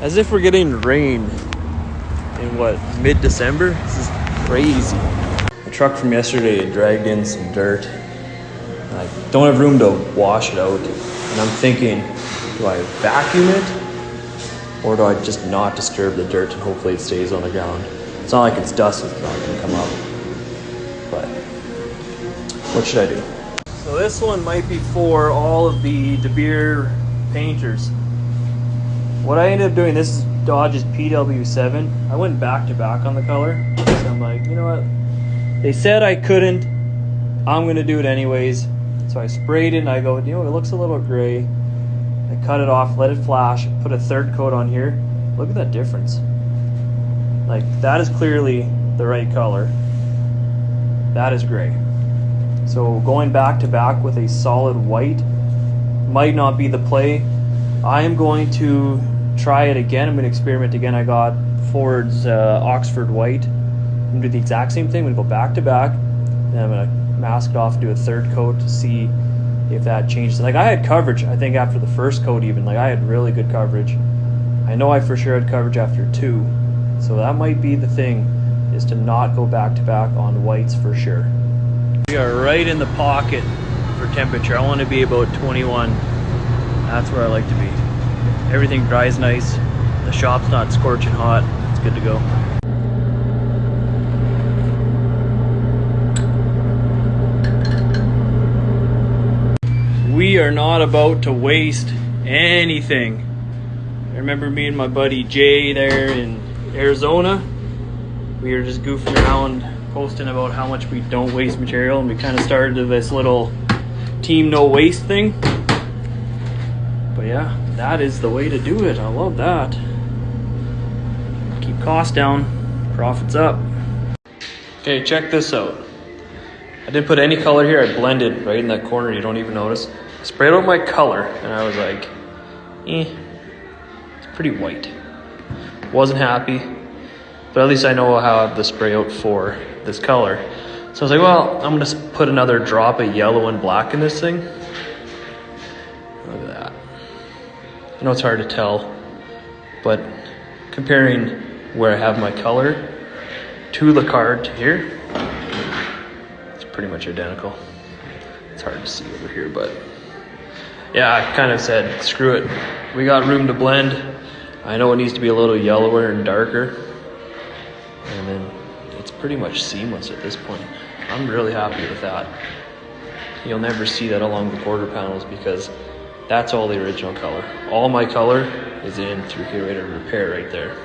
As if we're getting rain in what, mid-December? This is crazy. The truck from yesterday had dragged in some dirt. I don't have room to wash it out. And I'm thinking, do I vacuum it? Or do I just not disturb the dirt and hopefully it stays on the ground? It's not like it's dust that's not gonna come up. But what should I do? So this one might be for all of the De Beer painters. What I ended up doing, this is Dodge's PW7. I went back to back on the color. So I'm like, you know what? They said I couldn't. I'm gonna do it anyways. So I sprayed it and I go, you know, it looks a little gray. I cut it off, let it flash, put a third coat on here. Look at that difference. Like, that is clearly the right color. That is gray. So going back to back with a solid white might not be the play. I am going to try it again. I'm going to experiment again. I got Ford's Oxford White. I'm going to do the exact same thing. I'm going to go back to back. Then I'm going to mask it off, do a third coat to see if that changes. Like, I had coverage, I think, after the first coat even. Like, I had really good coverage. I know I for sure had coverage after 2. So that might be the thing, is to not go back to back on whites for sure. We are right in the pocket for temperature. I want to be about 21. That's where I like to be. Everything dries nice. The shop's not scorching hot. It's good to go. We are not about to waste anything. I remember me and my buddy Jay there in Arizona. We were just goofing around, posting about how much we don't waste material, and we kind of started this little team no waste thing. But yeah, that is the way to do it. I love that. Keep costs down, profits up. Okay, check this out. I didn't put any color here. I blended right in that corner. You don't even notice. Sprayed out my color, and I was like, it's pretty white. Wasn't happy, but at least I know how I have the spray out for this color. So I was like, well, I'm gonna put another drop of yellow and black in this thing. Look at that. I know it's hard to tell, but comparing where I have my color to the card to here, it's pretty much identical. It's hard to see over here, but yeah, I kind of said, screw it. We got room to blend. I know it needs to be a little yellower and darker, and then it's pretty much seamless at this point. I'm really happy with that. You'll never see that along the quarter panels because that's all the original color. All my color is in through K-Rated Repair right there.